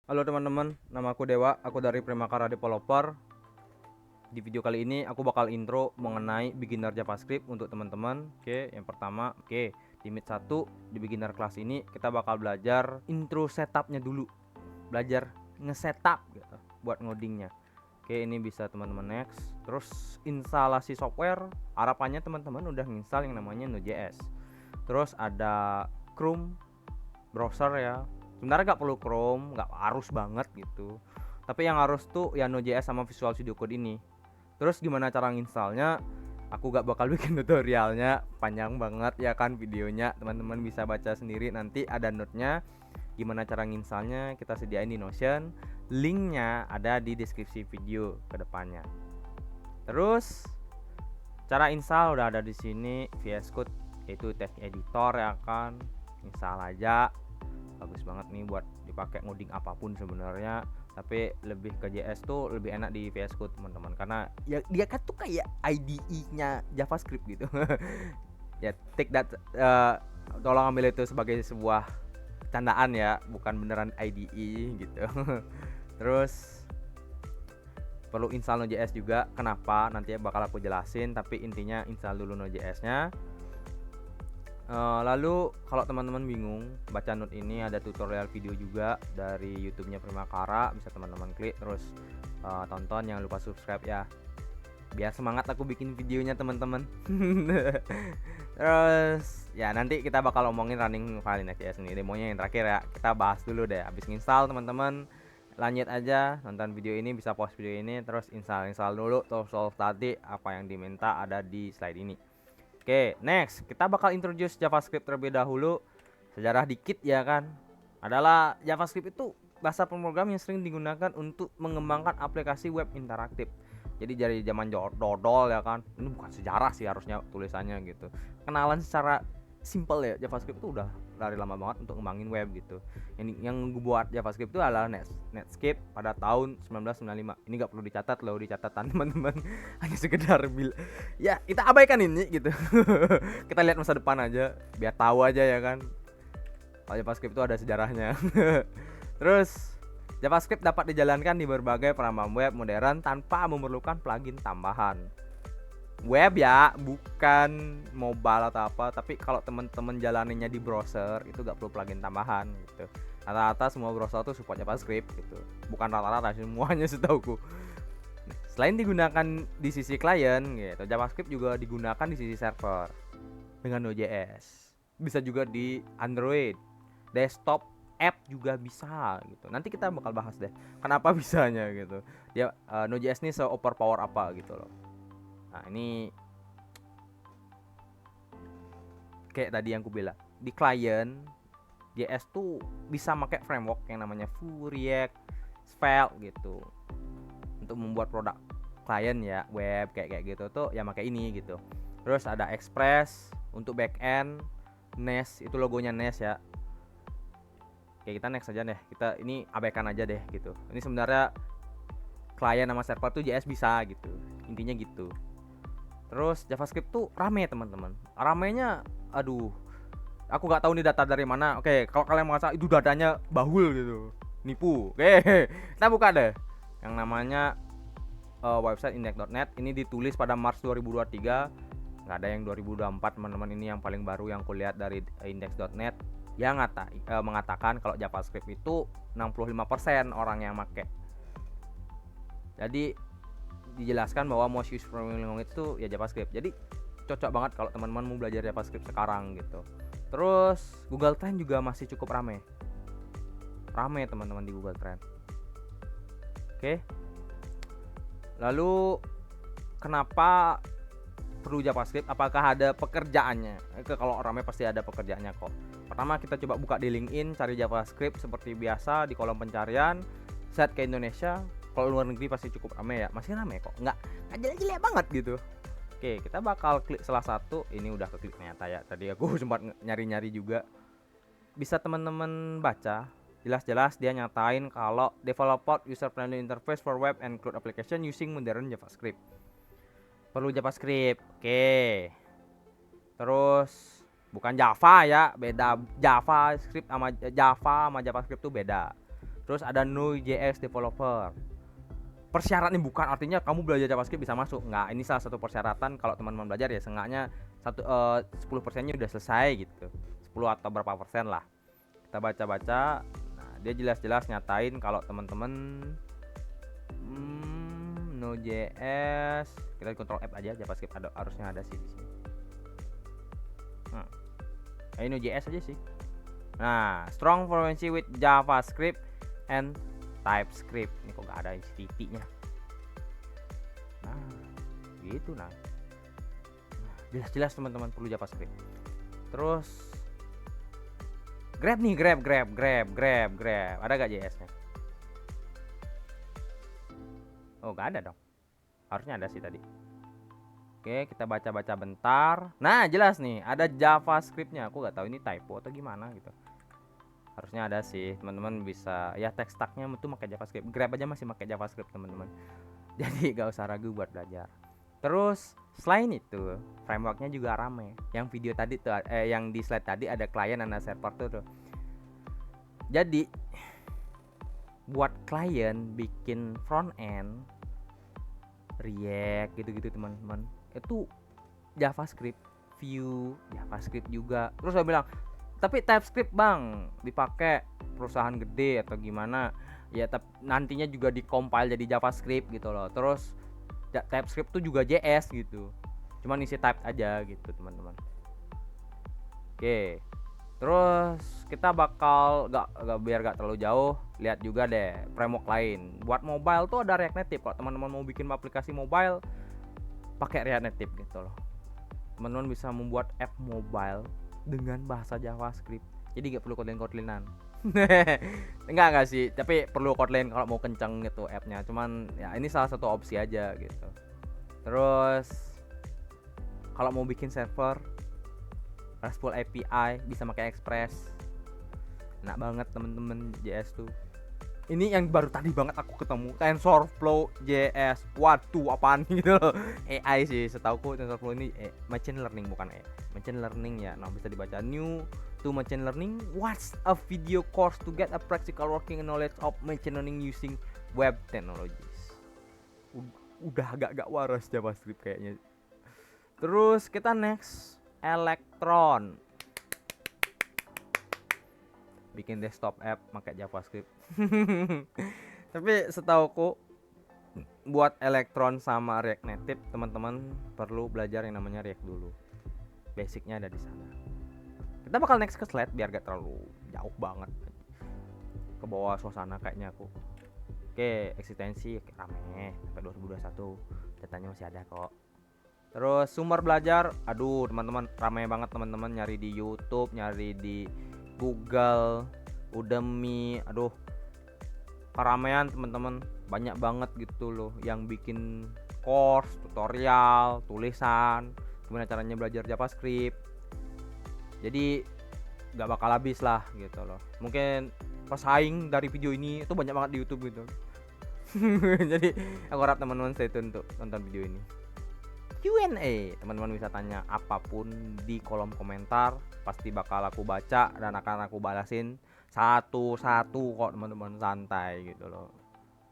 Halo teman-teman, nama aku Dewa, aku dari Primakara Developer. Di video kali ini aku bakal intro mengenai beginner JavaScript untuk teman-teman. Oke, yang pertama, di Meet 1 di beginner kelas ini kita bakal belajar intro setupnya dulu. Belajar nge-setup gitu buat ngodingnya. Oke, ini bisa teman-teman next. Terus instalasi software, harapannya teman-teman udah nginstal yang namanya Node.js. Terus ada Chrome browser ya. Sebenarnya nggak perlu Chrome, nggak harus banget gitu, tapi yang harus tuh ya Node.js sama Visual Studio Code ini. Terus gimana cara nginstalnya, aku gak bakal bikin tutorialnya, panjang banget ya kan videonya, teman-teman bisa baca sendiri, nanti ada note-nya gimana cara nginstalnya kita sediain di Notion, linknya ada di deskripsi video kedepannya. Terus cara install udah ada di sini, VS Code yaitu text editor ya kan, install aja. Bagus banget nih buat dipakai ngoding apapun sebenarnya, tapi lebih ke JS tuh lebih enak di VS Code teman-teman, karena ya dia kan tuh kayak IDE-nya JavaScript gitu. Ya take that, tolong ambil itu sebagai sebuah candaan ya, bukan beneran IDE gitu. Terus perlu install Node.js juga, kenapa nanti bakal aku jelasin, tapi intinya install dulu Node.js-nya. Lalu kalau teman-teman bingung baca note ini, ada tutorial video juga dari YouTube-nya Primakara, bisa teman-teman klik terus tonton, jangan lupa subscribe ya. Biar semangat aku bikin videonya teman-teman. Terus ya nanti kita bakal omongin running file Next.js ini, demonya yang terakhir ya. Kita bahas dulu deh. Habis install teman-teman lanjut aja nonton video ini, bisa pause video ini terus install dulu, terus solve tadi apa yang diminta ada di slide ini. Oke, next kita bakal introduce JavaScript terlebih dahulu. Sejarah dikit ya kan. Adalah JavaScript itu bahasa pemrograman yang sering digunakan untuk mengembangkan aplikasi web interaktif. Jadi dari zaman dodol ya kan. Ini bukan sejarah sih harusnya tulisannya gitu. Kenalan secara simple ya, JavaScript itu udah dari lama banget untuk ngembangin web gitu. Yang buat JavaScript itu adalah Netscape pada tahun 1995. Ini nggak perlu dicatat loh di catatan teman-teman. Hanya sekedar ya kita abaikan ini gitu. Kita lihat masa depan aja biar tahu aja ya kan, kalau JavaScript itu ada sejarahnya. Terus JavaScript dapat dijalankan di berbagai peramah web modern tanpa memerlukan plugin tambahan. Web ya, bukan mobile atau apa, tapi kalau teman-teman jalaninya di browser itu gak perlu plugin tambahan gitu. Rata-rata semua browser tuh support JavaScript gitu. Bukan rata-rata, semuanya setauku. Selain digunakan di sisi klien gitu, JavaScript juga digunakan di sisi server dengan Node.js. Bisa juga di Android, desktop app juga bisa gitu. Nanti kita bakal bahas deh kenapa bisanya gitu. Dia Node.js ini se-overpower apa gitu loh. Nah, ini kayak tadi yang aku bilang, di klien JS tuh bisa pakai framework yang namanya Vue, React, Svelte gitu. Untuk membuat produk klien ya, web kayak gitu tuh ya pakai ini gitu. Terus ada Express untuk backend, Nest itu logonya Nest ya. Oke, kita next aja deh. Kita ini abaikan aja deh gitu. Ini sebenarnya klien sama server tuh JS bisa gitu. Intinya gitu. Terus JavaScript tuh rame teman-teman. Ramenya aduh, aku nggak tahu nih data dari mana. Oke, kalau kalian merasa itu datanya bahul gitu, nipu. Oke, kita buka deh yang namanya website index.net. Ini ditulis pada Maret 2023. Nggak ada yang 2024 teman-teman. Ini yang paling baru yang kulihat dari index.net yang mengatakan kalau JavaScript itu 65% orang yang make. Jadi dijelaskan bahwa most used programming language itu ya JavaScript. Jadi cocok banget kalau teman-teman mau belajar JavaScript sekarang gitu. Terus Google Trend juga masih cukup rame teman-teman di Google Trend. Oke. Lalu kenapa perlu JavaScript? Apakah ada pekerjaannya? Kalau rame pasti ada pekerjaannya kok. Pertama kita coba buka di LinkedIn, cari JavaScript seperti biasa di kolom pencarian, set ke Indonesia. Kalau luar negeri pasti cukup rame ya, masih rame kok, nggak jelek-jelek banget gitu. Oke, kita bakal klik salah satu. Ini udah keklik ternyata ya, tadi aku sempat nyari-nyari juga. Bisa teman-teman baca, jelas-jelas dia nyatain kalau develop user friendly interface for web and cloud application using modern JavaScript. Perlu JavaScript, oke. Terus bukan Java ya, beda. JavaScript sama JavaScript tuh beda. Terus ada Node.js developer. Persyaratnya bukan artinya kamu belajar JavaScript bisa masuk, nggak. Ini salah satu persyaratan kalau teman-teman belajar ya seenggaknya 10%-nya udah selesai gitu, 10 atau berapa persen lah. Kita baca-baca. Nah, dia jelas-jelas nyatain kalau teman-teman Node.js, kita Ctrl F aja, JavaScript harusnya ada sih di sini. Ini Node.js aja sih. Nah, strong fluency with JavaScript and TypeScript. Ini kok gak ada titiknya. Nah, gitu nah. Jelas-jelas teman-teman perlu JavaScript. Terus Grab nih, Grab. Ada gak JS-nya? Oh, gak ada dong. Harusnya ada sih tadi. Oke, kita baca-baca bentar. Nah, jelas nih, ada JavaScript-nya. Aku gak tahu ini typo atau gimana gitu. Harusnya ada sih, teman-teman bisa ya text tag-nya itu pakai JavaScript. Grab aja masih pakai JavaScript, teman-teman. Jadi gak usah ragu buat belajar. Terus selain itu, frameworknya juga rame. Yang video tadi tuh, yang di slide tadi ada klien ada server tuh. Jadi buat klien bikin front end, React gitu-gitu teman-teman, itu JavaScript, Vue, JavaScript juga. Terus saya bilang, tapi TypeScript bang dipakai perusahaan gede atau gimana ya, nantinya juga dikompil jadi JavaScript gitu loh. Terus TypeScript tuh juga JS gitu, cuman isi type aja gitu teman-teman. Oke, terus kita bakal biar gak terlalu jauh, lihat juga deh framework lain. Buat mobile tuh ada React Native. Kalau teman-teman mau bikin aplikasi mobile pakai React Native gitu loh, teman-teman bisa membuat app mobile dengan bahasa JavaScript. Jadi gak perlu Kotlin-Kotlinan. enggak sih, tapi perlu Kotlin kalau mau kenceng gitu appnya. Cuman ya ini salah satu opsi aja gitu. Terus kalau mau bikin server RESTful API bisa pakai Express. Enak banget temen-temen JS tuh. Ini yang baru tadi banget aku ketemu, TensorFlow JS. Waduh, apaan gitu loh. AI sih, setauku TensorFlow ini machine learning bukan machine learning ya. Nah, bisa dibaca new to machine learning. What's a video course to get a practical working knowledge of machine learning using web technologies. Udah agak waras JavaScript kayaknya. Terus kita next, Electron. Bikin desktop app pakai JavaScript. Tapi setauku buat Electron sama React Native teman-teman perlu belajar yang namanya React dulu. Basicnya ada di sana. Kita bakal next ke slide biar gak terlalu jauh banget ke bawah suasana kayaknya aku. Oke, eksistensi rame sampai 2021. Datanya masih ada kok. Terus sumber belajar, aduh teman-teman rame banget teman-teman, nyari di YouTube, nyari di Google, Udemy, aduh keramaian teman-teman, banyak banget gitu loh yang bikin course, tutorial, tulisan, gimana caranya belajar JavaScript. Jadi gak bakal habis lah gitu loh. Mungkin pesaing dari video ini itu banyak banget di YouTube gitu. Jadi aku harap teman-teman stay tune untuk nonton video ini. Q&A, teman-teman bisa tanya apapun di kolom komentar, pasti bakal aku baca dan akan aku balasin satu-satu kok teman-teman, santai gitu loh.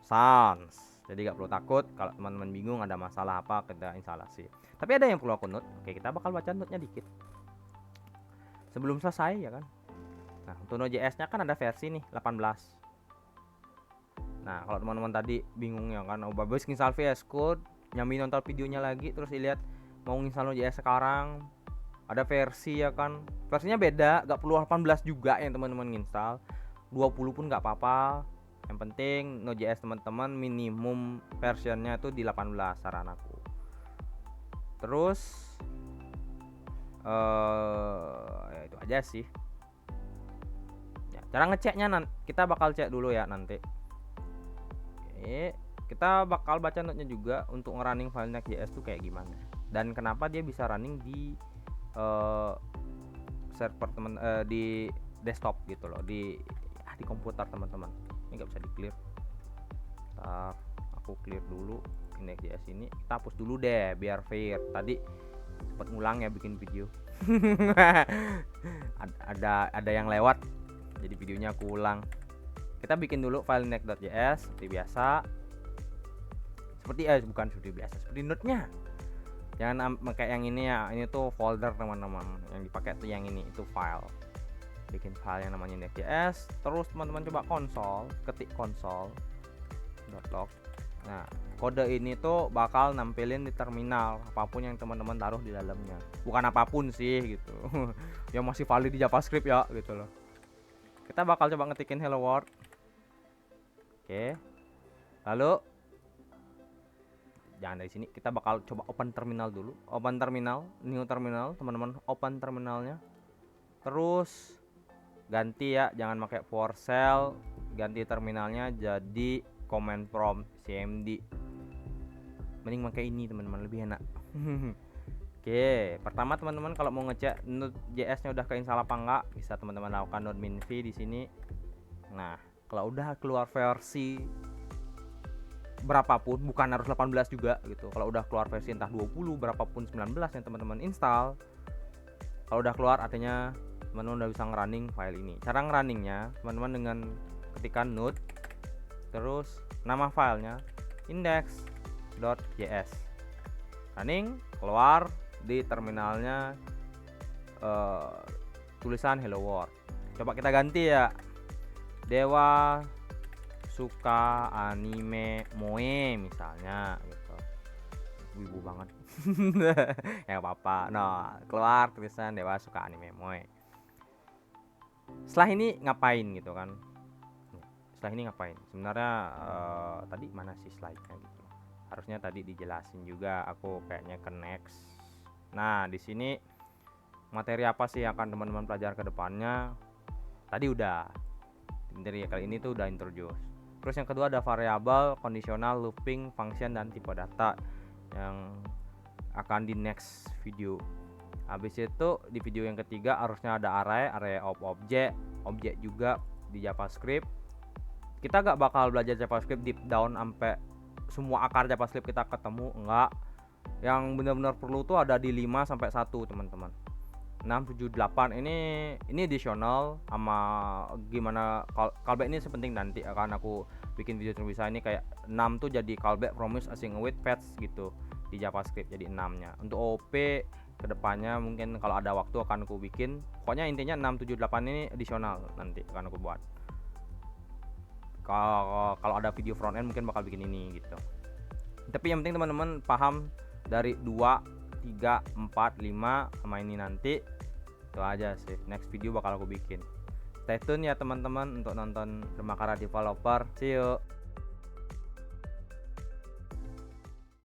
Sans. Jadi gak perlu takut kalau teman-teman bingung ada masalah apa kita instalasi. Tapi ada yang perlu aku note. Oke, kita bakal baca note-nya dikit sebelum selesai ya kan. Nah, untuk Node.js-nya kan ada versi nih 18. Nah, kalau teman-teman tadi bingung ya kan, habis install VS Code, nyambi nonton videonya lagi, terus dilihat mau install Node.js sekarang, ada versi ya kan, versinya beda, gak perlu 18 juga yang teman-teman install, 20 pun gak apa-apa. Yang penting Node.js teman-teman minimum versionnya itu di 18 saran aku. Terus ya itu aja sih ya, cara ngeceknya kita bakal cek dulu ya nanti. Oke, kita bakal baca note-nya juga untuk ngerunning file Next.js tuh kayak gimana dan kenapa dia bisa running di server di desktop gitu loh, di komputer teman-teman. Ini nggak bisa di clear. Ntar aku clear dulu Next.js ini, kita hapus dulu deh biar fair. Tadi sempat ngulang ya bikin video. ada yang lewat jadi videonya aku ulang. Kita bikin dulu file index.js seperti biasa. Seperti node-nya. Jangan pakai yang ini ya. Ini tuh folder teman-teman. Yang dipakai tuh yang ini, itu file. Bikin file yang namanya index.js. Terus teman-teman coba ketik console.log. Nah, kode ini tuh bakal nampilin di terminal apapun yang teman-teman taruh di dalamnya. Bukan apapun sih gitu. Yang masih valid di JavaScript ya gitu loh. Kita bakal coba ngetikin hello world. Oke. Lalu jangan dari sini, kita bakal coba open terminal dulu. New terminal, teman-teman open terminalnya. Terus ganti ya, jangan pakai PowerShell, ganti terminalnya jadi command prompt cmd. Mending pakai ini teman-teman, lebih enak. Oke, pertama teman-teman kalau mau ngecek Node.js-nya udah keinstall apa enggak, bisa teman-teman lakukan node minv di sini. Nah, kalau udah keluar versi berapapun, bukan harus 18 juga gitu. Kalau udah keluar versi entah 20 berapapun 19 yang teman-teman install, kalau udah keluar artinya teman-teman udah bisa ngerunning file ini. Cara ngerunningnya teman-teman dengan ketikkan node terus nama filenya index.js, running, keluar di terminalnya tulisan hello world. Coba kita ganti ya, Dewa suka anime moe misalnya gitu. Wibu banget. Ya apa-apa. Nah, keluar tulisan Dewa suka anime moe. Setelah ini ngapain gitu kan? Setelah ini ngapain? Sebenarnya tadi mana sih slide-nya gitu. Harusnya tadi dijelasin juga, aku kayaknya ke next. Nah, di sini materi apa sih yang akan teman-teman pelajari ke depannya? Tadi udah. Dari kali ini tuh udah introduce. Terus yang kedua ada variabel, conditional, looping, function, dan tipe data yang akan di next video. Habis itu di video yang ketiga harusnya ada array of object juga di JavaScript. Kita gak bakal belajar JavaScript deep down sampai semua akar JavaScript kita ketemu, enggak. Yang benar-benar perlu tuh ada di 5 sampai 1 teman-teman. 6, 7, 8 ini additional sama gimana callback ini sepenting nanti akan aku bikin video terpisah. Ini kayak 6 tuh jadi callback, promise, async await, fetch gitu di JavaScript, jadi 6-nya. Untuk OP kedepannya mungkin kalau ada waktu akan aku bikin. Pokoknya intinya 6, 7, 8 ini additional nanti akan aku buat. Kalau ada video front end mungkin bakal bikin ini gitu. Tapi yang penting teman-teman paham dari 2, 3, 4, 5 sama ini nanti. Itu aja sih. Next video bakal aku bikin. Stay tune ya teman-teman untuk nonton Dermakara Developer. See you.